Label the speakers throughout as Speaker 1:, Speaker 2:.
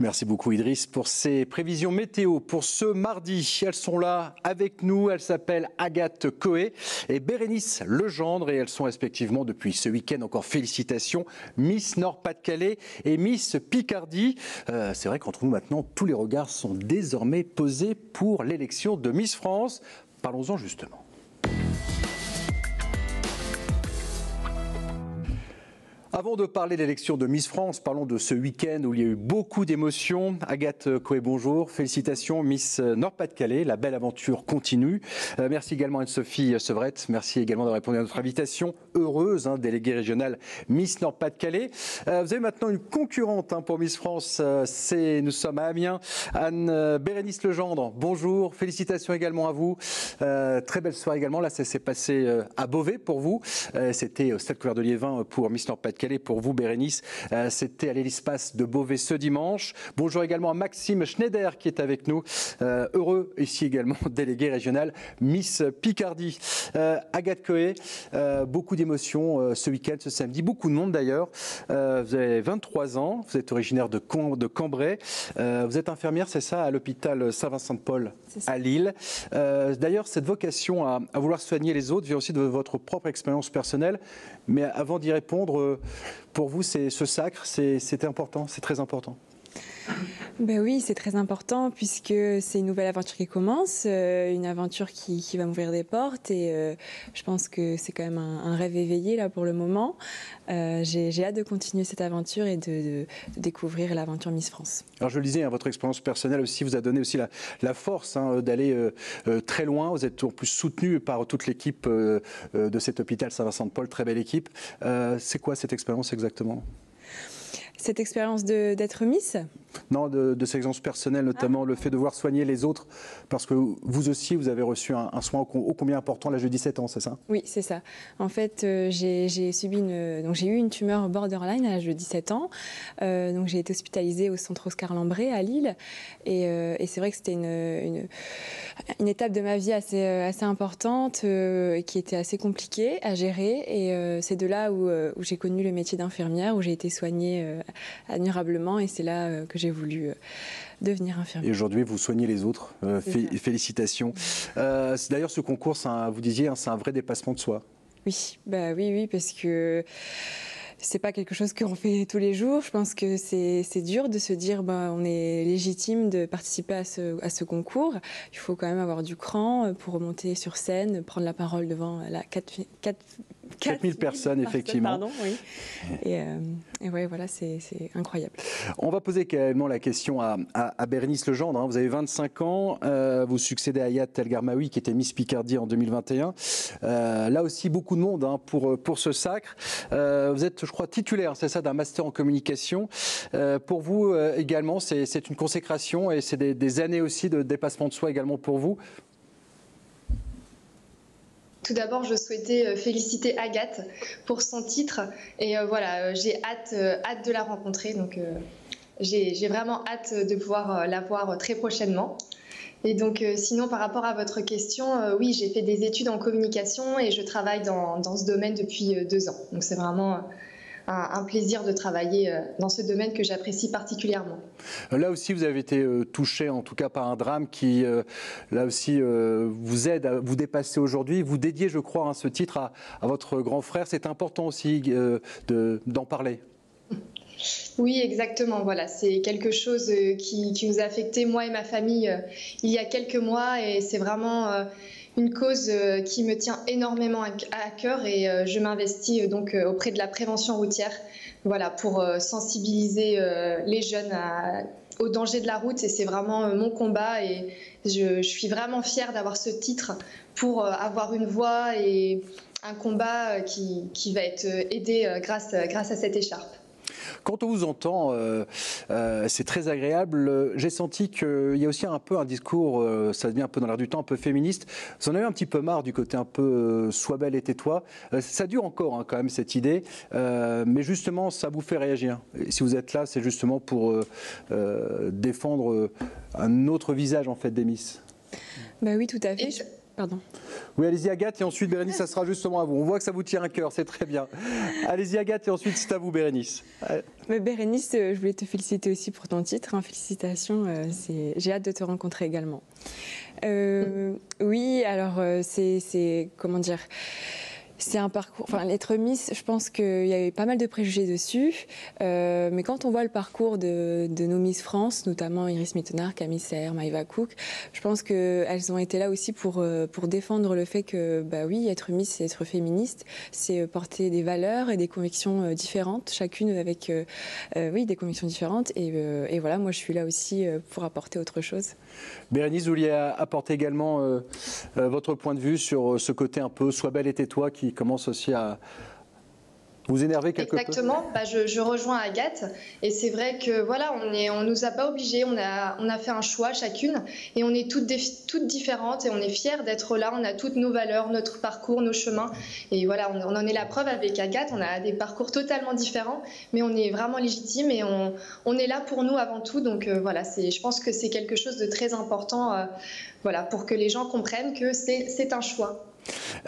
Speaker 1: Merci beaucoup Idriss pour ces prévisions météo pour ce mardi. Elles sont là avec nous, elles s'appellent Agathe Coé et Bérénice Legendre et elles sont respectivement depuis ce week-end, encore félicitations, Miss Nord-Pas-de-Calais et Miss Picardie. C'est vrai qu'entre nous maintenant, tous les regards sont désormais posés pour l'élection de Miss France. Parlons-en justement. Avant de parler de l'élection de Miss France, parlons de ce week-end où il y a eu beaucoup d'émotions. Agathe Coé, bonjour. Félicitations, Miss Nord-Pas-de-Calais. La belle aventure continue. Merci également Anne-Sophie Sevrette. Merci également d'avoir répondu à notre invitation. Heureuse, déléguée régionale Miss Nord-Pas-de-Calais. Vous avez maintenant une concurrente pour Miss France. Nous sommes à Amiens. Bérénice Legendre, bonjour. Félicitations également à vous. Très belle soirée également. Là, ça s'est passé à Beauvais pour vous. C'était au Stade Couvert de Liévin pour Miss Nord-Pas-de-Calais. Pour vous Bérénice, c'était à l'Hélice-Pass de Beauvais ce dimanche. Bonjour également à Maxime Schneider qui est avec nous, heureux ici également, délégué régional Miss Picardie. Agathe Coé, beaucoup d'émotions ce week-end, ce samedi, beaucoup de monde d'ailleurs. Vous avez 23 ans, vous êtes originaire de Cambrai, vous êtes infirmière, c'est ça, à l'hôpital Saint-Vincent-de-Paul à Lille. D'ailleurs, cette vocation à vouloir soigner les autres vient aussi de votre propre expérience personnelle, mais avant d'y répondre, pour vous, ce sacre, c'est important, c'est très important.
Speaker 2: Ben oui, c'est très important puisque c'est une nouvelle aventure qui commence, une aventure qui va m'ouvrir des portes et je pense que c'est quand même un rêve éveillé là pour le moment. J'ai hâte de continuer cette aventure et de découvrir l'aventure Miss France.
Speaker 1: Alors je le disais, votre expérience personnelle aussi vous a donné aussi la force d'aller très loin. Vous êtes en plus soutenu par toute l'équipe de cet hôpital Saint-Vincent-de-Paul, très belle équipe. C'est quoi cette expérience exactement ?
Speaker 2: Cette expérience d'être Miss ?
Speaker 1: Non, de cette expérience personnelle, notamment le fait de voir soigner les autres, parce que vous aussi, vous avez reçu un soin ô combien important à l'âge de 17 ans, c'est ça ?
Speaker 2: Oui, c'est ça. En fait, j'ai eu une tumeur borderline à l'âge de 17 ans. Donc j'ai été hospitalisée au centre Oscar Lambré à Lille. Et c'est vrai que c'était une étape de ma vie assez importante, qui était assez compliquée à gérer. Et c'est de là où j'ai connu le métier d'infirmière, où j'ai été soignée admirablement. Et c'est là que j'ai voulu devenir infirmière.
Speaker 1: Et aujourd'hui, vous soignez les autres. Félicitations. D'ailleurs, ce concours, vous disiez, c'est un vrai dépassement de soi.
Speaker 2: Oui, oui, parce que c'est pas quelque chose qu'on fait tous les jours. Je pense que c'est dur de se dire on est légitime de participer à ce concours. Il faut quand même avoir du cran pour remonter sur scène, prendre la parole devant 4000
Speaker 1: personnes, effectivement.
Speaker 2: Pardon, oui. Et ouais, voilà, c'est incroyable.
Speaker 1: On va poser également la question à Bérénice Legendre. Vous avez 25 ans, vous succédez à Ayat El Garmaoui qui était Miss Picardie en 2021. Là aussi, beaucoup de monde pour ce sacre. Vous êtes, je crois, titulaire, c'est ça, d'un master en communication. Pour vous également, c'est une consécration et c'est des années aussi de dépassement de soi également pour vous.
Speaker 3: Tout d'abord, je souhaitais féliciter Agathe pour son titre et voilà, j'ai hâte de la rencontrer, donc j'ai vraiment hâte de pouvoir la voir très prochainement. Et donc sinon, par rapport à votre question, oui, j'ai fait des études en communication et je travaille dans ce domaine depuis 2 ans. Donc c'est vraiment un plaisir de travailler dans ce domaine que j'apprécie particulièrement.
Speaker 1: Là aussi, vous avez été touché, en tout cas par un drame qui, là aussi, vous aide à vous dépasser aujourd'hui. Vous dédiez, je crois, ce titre à votre grand frère. C'est important aussi d'en parler.
Speaker 3: Oui, exactement. Voilà, c'est quelque chose qui nous a affecté, moi et ma famille, il y a quelques mois. Et c'est vraiment une cause qui me tient énormément à cœur et je m'investis donc auprès de la prévention routière, voilà, pour sensibiliser les jeunes au danger de la route. Et c'est vraiment mon combat et je suis vraiment fière d'avoir ce titre pour avoir une voix et un combat qui va être aidé grâce à cette écharpe.
Speaker 1: Quand on vous entend, c'est très agréable. J'ai senti qu'il y a aussi un peu un discours, ça devient un peu dans l'air du temps, un peu féministe. Vous en avez un petit peu marre du côté un peu sois belle et tais-toi. Ça dure encore quand même cette idée, mais justement ça vous fait réagir. Et si vous êtes là, c'est justement pour défendre un autre visage en fait des Miss.
Speaker 2: Oui, tout à fait. Pardon.
Speaker 1: Oui, allez-y Agathe, et ensuite Bérénice, ça sera justement à vous. On voit que ça vous tient à cœur, c'est très bien. Allez-y Agathe, et ensuite c'est à vous Bérénice.
Speaker 2: Mais Bérénice, je voulais te féliciter aussi pour ton titre. Hein. Félicitations, j'ai hâte de te rencontrer également. Oui, alors c'est comment dire, c'est un parcours, enfin l'être Miss, je pense qu'il y avait pas mal de préjugés dessus, mais quand on voit le parcours de nos Miss France, notamment Iris Mittenard, Camille Serre, Maëva Cook, je pense qu'elles ont été là aussi pour défendre le fait que, bah oui, être Miss, c'est être féministe, c'est porter des valeurs et des convictions différentes, chacune avec, oui, des convictions différentes, et voilà, moi je suis là aussi pour apporter autre chose.
Speaker 1: Bérénice, vous vouliez apporter également votre point de vue sur ce côté un peu « sois belle et tais-toi » qui commence aussi à vous énerver quelque peu.
Speaker 3: Exactement, je rejoins Agathe et c'est vrai que voilà, on nous a pas obligés, on a fait un choix chacune et on est toutes différentes et on est fiers d'être là, on a toutes nos valeurs, notre parcours, nos chemins et voilà, on en est la preuve avec Agathe, on a des parcours totalement différents mais on est vraiment légitimes et on est là pour nous avant tout, donc voilà, je pense que c'est quelque chose de très important voilà, pour que les gens comprennent que c'est un choix.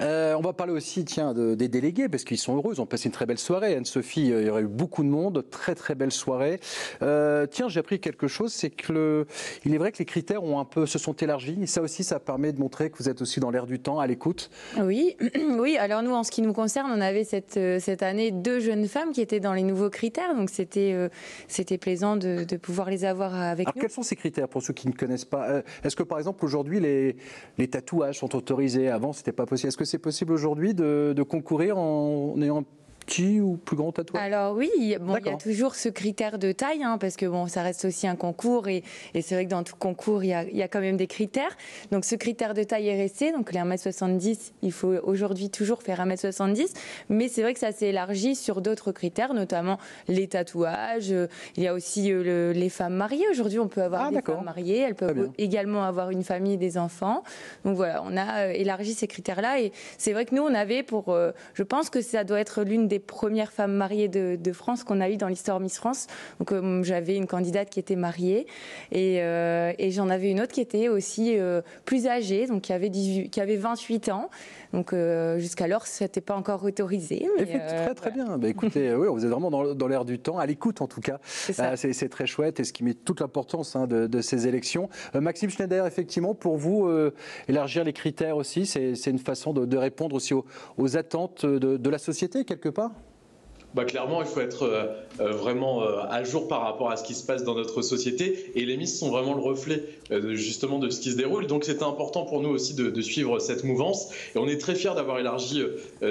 Speaker 1: On va parler aussi des délégués parce qu'ils sont heureux, ils ont passé une très belle soirée. Anne-Sophie, il y aurait eu beaucoup de monde, très très belle soirée. Tiens, j'ai appris quelque chose, c'est que il est vrai que les critères se sont élargis et ça aussi, ça permet de montrer que vous êtes aussi dans l'air du temps, à l'écoute.
Speaker 4: Oui, oui. Alors nous, en ce qui nous concerne, on avait cette année 2 jeunes femmes qui étaient dans les nouveaux critères, donc c'était plaisant de pouvoir les avoir avec nous.
Speaker 1: Quels sont ces critères pour ceux qui ne connaissent pas? Est-ce que par exemple aujourd'hui les tatouages sont autorisés? Avant, c'était pas possible. Est-ce que c'est possible aujourd'hui de concourir en ayant un petit ou plus grand tatouage?
Speaker 4: Alors oui, il y a toujours ce critère de taille, hein, parce que bon, ça reste aussi un concours et c'est vrai que dans tout concours, il y a quand même des critères. Donc ce critère de taille est resté, donc les 1m70, il faut aujourd'hui toujours faire 1m70, mais c'est vrai que ça s'est élargi sur d'autres critères, notamment les tatouages. Il y a aussi les femmes mariées. Aujourd'hui, on peut avoir des femmes mariées, elles peuvent également avoir une famille et des enfants. Donc voilà, on a élargi ces critères-là et c'est vrai que nous, on avait je pense que ça doit être l'une des premières femmes mariées de France qu'on a eu dans l'histoire Miss France. Donc j'avais une candidate qui était mariée et j'en avais une autre qui était aussi plus âgée, donc qui avait 28 ans. Donc jusqu'alors, ça n'était pas encore autorisé.
Speaker 1: Mais très bien. Bah, écoutez, oui, vous êtes vraiment dans l'air du temps, à l'écoute en tout cas. C'est très chouette et ce qui met toute l'importance de ces élections. Maxime Schneider, effectivement, pour vous, élargir les critères aussi, c'est une façon de répondre aussi aux attentes de la société quelque part?
Speaker 5: Bah clairement, il faut être vraiment à jour par rapport à ce qui se passe dans notre société et les Miss sont vraiment le reflet justement de ce qui se déroule. Donc c'était important pour nous aussi de suivre cette mouvance et on est très fiers d'avoir élargi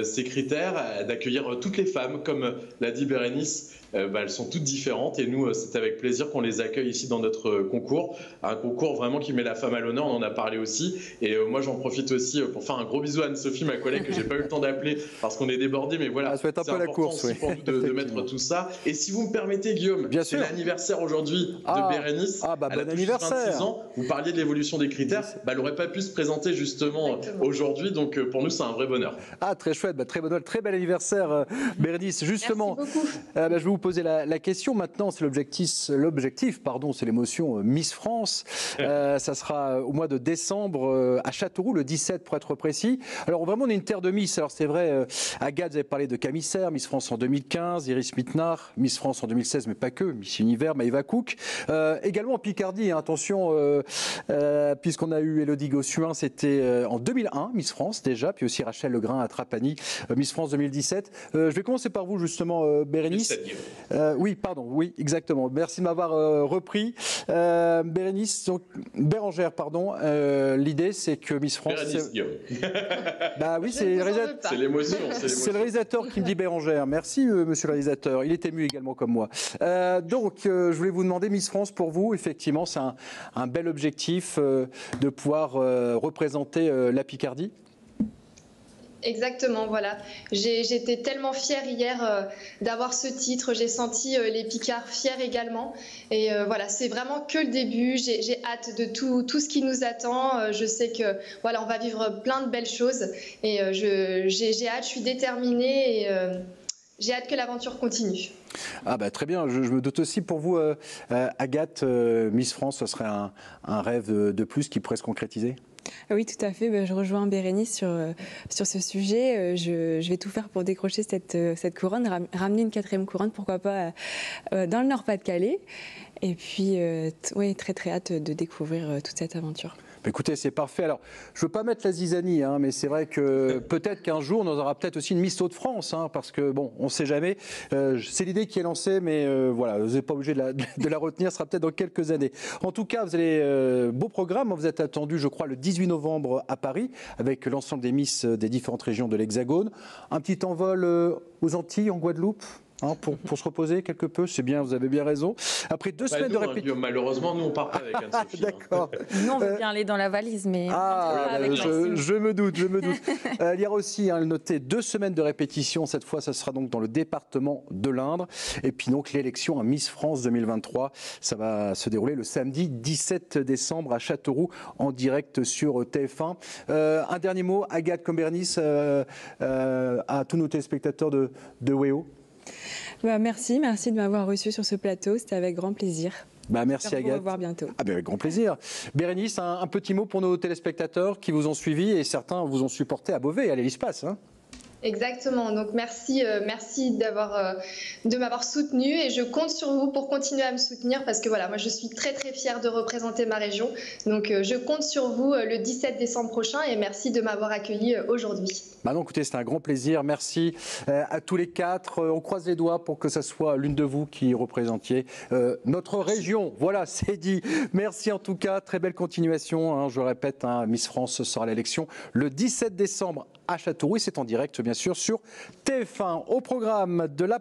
Speaker 5: ces critères, d'accueillir toutes les femmes, comme l'a dit Bérénice. Elles sont toutes différentes et nous, c'est avec plaisir qu'on les accueille ici dans notre concours. Un concours vraiment qui met la femme à l'honneur, on en a parlé aussi. Et moi, j'en profite aussi pour faire un gros bisou à Anne-Sophie, ma collègue, que j'ai pas eu le temps d'appeler parce qu'on est débordé. Mais voilà,
Speaker 1: c'est un peu la course,
Speaker 5: aussi pour nous de mettre tout ça. Et si vous me permettez, Guillaume, c'est l'anniversaire aujourd'hui de Bérénice.
Speaker 1: Bon anniversaire.
Speaker 5: 26 ans. Vous parliez de l'évolution des critères. Elle n'aurait pas pu se présenter justement aujourd'hui. Donc pour nous, c'est un vrai bonheur.
Speaker 1: Très chouette, très bonne, très bel anniversaire, Bérénice. Justement,
Speaker 3: merci beaucoup.
Speaker 1: Je vais vous poser la question maintenant, c'est l'objectif, c'est l'émotion Miss France. Ça sera au mois de décembre à Châteauroux, le 17 pour être précis. Alors vraiment on est une terre de Miss, alors c'est vrai, Agathe, vous avez parlé de Camille Serre, Miss France en 2015, Iris Mittenard, Miss France en 2016, mais pas que, Miss Univers, Maëva Cook. Également en Picardie, attention, puisqu'on a eu Élodie Gossuin, c'était en 2001, Miss France déjà, puis aussi Rachel Legrain à Trapani, Miss France 2017. Je vais commencer par vous justement, Bérénice. Oui, exactement. Merci de m'avoir repris. Bérénice, Bérengère, l'idée c'est que Miss France...
Speaker 5: Bérénice, Guillaume.
Speaker 1: Oui, c'est
Speaker 5: l'émotion.
Speaker 1: C'est le réalisateur qui me dit Bérengère. Merci, monsieur le réalisateur. Il est ému également comme moi. Je voulais vous demander, Miss France, pour vous, effectivement, c'est un bel objectif de pouvoir représenter la Picardie.
Speaker 3: Exactement, voilà. J'étais tellement fière hier d'avoir ce titre. J'ai senti les Picards fiers également. Et voilà, c'est vraiment que le début. J'ai hâte de tout ce qui nous attend. Je sais que voilà, on va vivre plein de belles choses. Et j'ai hâte, je suis déterminée et j'ai hâte que l'aventure continue.
Speaker 1: Très bien, je me doute aussi pour vous, Agathe, Miss France, ce serait un rêve de plus qui pourrait se concrétiser?
Speaker 2: Oui, tout à fait. Je rejoins Bérénice sur ce sujet. Je vais tout faire pour décrocher cette couronne, ramener une 4e couronne, pourquoi pas, dans le Nord-Pas-de-Calais. Et puis, oui, très très hâte de découvrir toute cette aventure.
Speaker 1: Écoutez, c'est parfait. Alors, je ne veux pas mettre la zizanie, mais c'est vrai que peut-être qu'un jour, on aura peut-être aussi une Miss Hauts-de-France, parce que, bon, on ne sait jamais. C'est l'idée qui est lancée, mais voilà, vous n'êtes pas obligé de la retenir, ce sera peut-être dans quelques années. En tout cas, vous avez beau programme. Vous êtes attendu, je crois, le 18 novembre à Paris, avec l'ensemble des Miss des différentes régions de l'Hexagone. Un petit envol aux Antilles, en Guadeloupe pour se reposer quelque peu, c'est bien, vous avez bien raison. Après 2 semaines de répétition.
Speaker 5: Malheureusement, nous, on part pas avec Anne-Sophie.
Speaker 1: D'accord.
Speaker 4: Nous, on veut bien aller dans la valise, mais...
Speaker 1: je me doute. Il y aura aussi, noté, 2 semaines de répétition. Cette fois, ça sera donc dans le département de l'Indre. Et puis donc, l'élection à Miss France 2023, ça va se dérouler le samedi 17 décembre à Châteauroux, en direct sur TF1. Un dernier mot, Agathe Bérénice, à tous nos téléspectateurs de WEO.
Speaker 2: Merci de m'avoir reçu sur ce plateau, c'était avec grand plaisir.
Speaker 1: Merci Agathe.
Speaker 2: Vous revoir bientôt.
Speaker 1: Avec grand plaisir. Bérénice, un petit mot pour nos téléspectateurs qui vous ont suivi et certains vous ont supporté à Beauvais, à l'Hélice-Passe.
Speaker 3: Exactement, donc merci de m'avoir soutenu et je compte sur vous pour continuer à me soutenir parce que voilà, moi je suis très très fière de représenter ma région, donc je compte sur vous le 17 décembre prochain et merci de m'avoir accueilli aujourd'hui.
Speaker 1: Écoutez, c'était un grand plaisir, merci à tous les 4, on croise les doigts pour que ce soit l'une de vous qui représentiez notre région, voilà, c'est dit. Merci en tout cas, très belle continuation, je répète, Miss France sera à l'élection le 17 décembre à Châteauroux et c'est en direct bien sûr sur TF1. Au programme de la